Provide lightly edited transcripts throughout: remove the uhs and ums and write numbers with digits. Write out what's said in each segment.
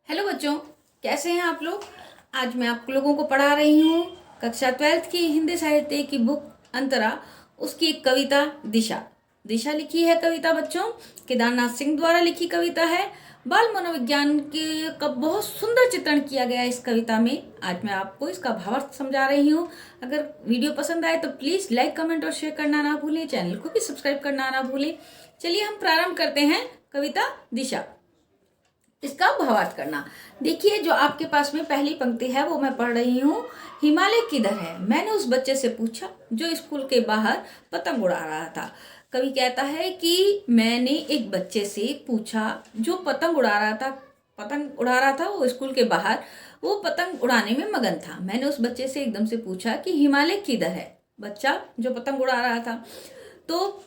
Hello बच्चों, कैसे हैं आप लोग। आज मैं आप लोगों को पढ़ा रही हूँ कक्षा 12th की हिंदी साहित्य की बुक अंतरा, उसकी एक कविता दिशा। दिशा लिखी है कविता बच्चों केदारनाथ सिंह द्वारा लिखी कविता है। बाल मनोविज्ञान के का बहुत सुंदर चित्रण किया गया है इस कविता में। आज मैं आपको इसका भावार्थ समझा रही हूँ। अगर वीडियो पसंद आए तो प्लीज लाइक, कमेंट और शेयर करना ना भूलें। चैनल को भी सब्सक्राइब करना ना भूलें। चलिए हम प्रारंभ करते हैं कविता दिशा। इसका भावार्थ करना। देखिए, जो आपके पास में पहली पंक्ति है वो मैं पढ़ रही हूँ। हिमालय किधर है, मैंने उस बच्चे से पूछा जो स्कूल के बाहर पतंग उड़ा रहा था। कवि कहता है कि मैंने एक बच्चे से पूछा जो पतंग उड़ा रहा था। पतंग उड़ा रहा था वो स्कूल के बाहर, वो पतंग उड़ाने में मगन था। मैंने उस बच्चे से एकदम से पूछा कि हिमालय किधर है, बच्चा जो पतंग उड़ा रहा था। तो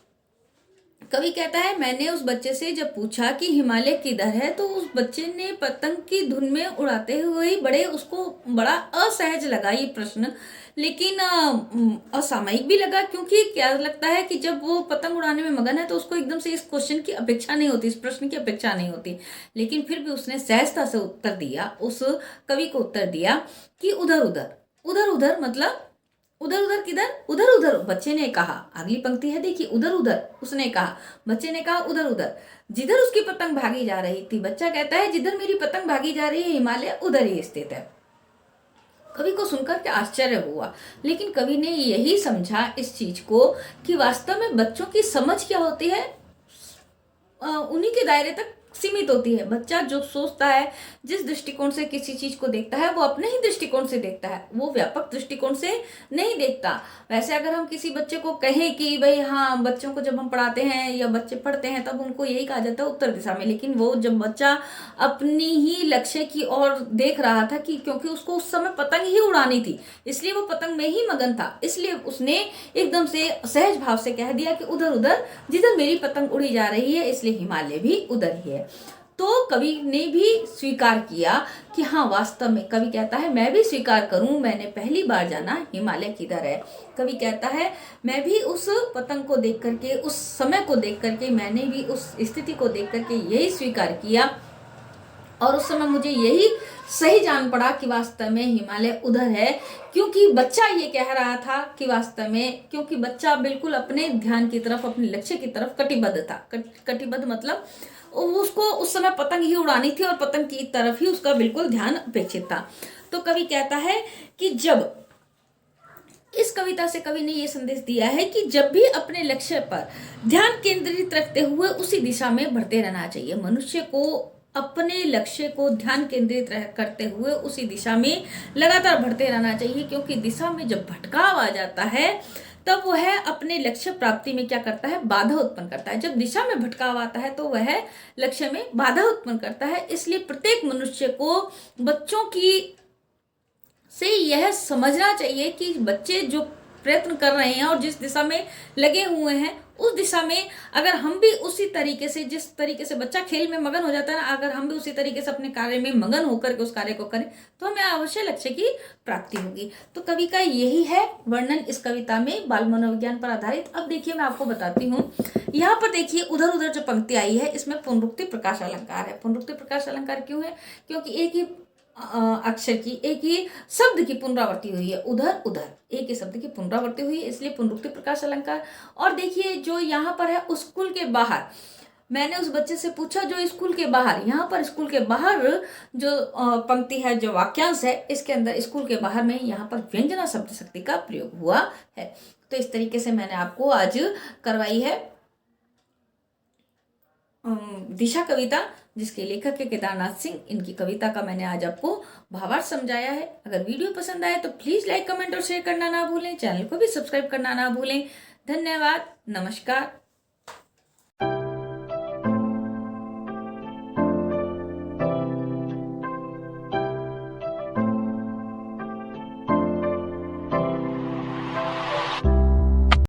कवि कहता है मैंने उस बच्चे से जब पूछा कि हिमालय किधर है, तो उस बच्चे ने पतंग की धुन में उड़ाते हुए उसको बड़ा असहज लगा ये प्रश्न, लेकिन असामयिक भी लगा। क्योंकि क्या लगता है कि जब वो पतंग उड़ाने में मगन है तो उसको एकदम से इस क्वेश्चन की अपेक्षा नहीं होती, इस प्रश्न की अपेक्षा नहीं होती। लेकिन फिर भी उसने सहजता से उत्तर दिया, उस कवि को उत्तर दिया कि उधर उधर। उधर उधर मतलब उधर उधर किधर, उधर उधर बच्चे ने कहा। अगली पंक्ति है, देखिए, उधर उधर उसने कहा, बच्चे ने कहा उधर उधर जिधर उसकी पतंग भागी जा रही थी। बच्चा कहता है जिधर मेरी पतंग भागी जा रही है हिमालय उधर ही स्थित है। कवि को सुनकर के आश्चर्य हुआ, लेकिन कवि ने यही समझा इस चीज को कि वास्तव में बच्चों की समझ क्या होती है उन्हीं के दायरे तक सीमित होती है। बच्चा जो सोचता है, जिस दृष्टिकोण से किसी चीज को देखता है, वो अपने ही दृष्टिकोण से देखता है, वो व्यापक दृष्टिकोण से नहीं देखता। वैसे अगर हम किसी बच्चे को कहें कि भाई हाँ, बच्चों को जब हम पढ़ाते हैं या बच्चे पढ़ते हैं तब उनको यही कहा जाता है उत्तर दिशा में, लेकिन वो जब बच्चा अपनी ही लक्ष्य की ओर देख रहा था कि क्योंकि उसको उस समय पतंग ही उड़ानी थी, इसलिए वो पतंग में ही मगन था, इसलिए उसने एकदम से सहज भाव से कह दिया कि उधर उधर जिधर मेरी पतंग उड़ी जा रही है, इसलिए हिमालय भी उधर ही है। तो कवि ने भी स्वीकार किया कि हाँ, वास्तव में कवि कहता है मैं भी स्वीकार करूं, मैंने पहली बार जाना हिमालय किधर है। कवि कहता है मैं भी उस पतंग को देख करके, उस समय को देख करके, मैंने भी उस स्थिति को देख करके यही स्वीकार किया, और उस समय मुझे यही सही जान पड़ा कि वास्तव में हिमालय उधर है। क्योंकि बच्चा ये कह रहा था कि वास्तव में, क्योंकि बच्चा बिल्कुल अपने ध्यान की तरफ, अपने लक्ष्य की तरफ कटिबद्ध था। कटिबद्ध मतलब उसको उस समय पतंग ही उड़ानी थी और पतंग की तरफ ही उसका बिल्कुल ध्यान अपेक्षित था। तो कवि कहता है कि जब इस कविता से कवि ने यह संदेश दिया है कि जब भी अपने लक्ष्य पर ध्यान केंद्रित रखते हुए उसी दिशा में बढ़ते रहना चाहिए। मनुष्य को अपने लक्ष्य को ध्यान केंद्रित करते हुए उसी दिशा में लगातार बढ़ते रहना चाहिए, क्योंकि दिशा में जब भटकाव आ जाता है तब वह अपने लक्ष्य प्राप्ति में क्या करता है, बाधा उत्पन्न करता है। जब दिशा में भटकाव आता है तो वह लक्ष्य में बाधा उत्पन्न करता है। इसलिए प्रत्येक मनुष्य को बच्चों की से यह समझना चाहिए कि बच्चे जो प्रयत्न कर रहे हैं और जिस दिशा में लगे हुए हैं, उस दिशा में अगर हम भी उसी तरीके से, जिस तरीके से बच्चा खेल में मगन हो जाता है ना, अगर हम भी उसी तरीके से अपने कार्य में मगन होकर के उस कार्य को करें तो हमें अवश्य लक्ष्य की प्राप्ति होगी। तो कवि का यही है वर्णन इस कविता में, बाल मनोविज्ञान पर आधारित। अब देखिए, मैं आपको बताती हूँ। यहाँ पर देखिए, उधर उधर जो पंक्ति आई है इसमें पुनरुक्ति प्रकाश अलंकार है। पुनरुक्ति प्रकाश अलंकार क्यों है? क्योंकि एक ही अक्षर की, एक ही शब्द की पुनरावृत्ति हुई है। उधर उधर एक ही शब्द की पुनरावृत्ति हुई है, इसलिए पुनरुक्ति प्रकाश अलंकार। और देखिए, जो यहाँ पर है स्कूल के बाहर, मैंने उस बच्चे से पूछा जो स्कूल के बाहर, यहाँ पर स्कूल के बाहर जो पंक्ति है, जो वाक्यांश है, इसके अंदर स्कूल के बाहर में यहाँ पर व्यंजना शब्द शक्ति का प्रयोग हुआ है। तो इस तरीके से मैंने आपको आज करवाई है दिशा कविता, जिसके लेखक है केदारनाथ सिंह। इनकी कविता का मैंने आज आपको भावार्थ समझाया है। अगर वीडियो पसंद आए तो प्लीज लाइक, कमेंट और शेयर करना ना भूलें। चैनल को भी सब्सक्राइब करना ना भूलें। धन्यवाद, नमस्कार।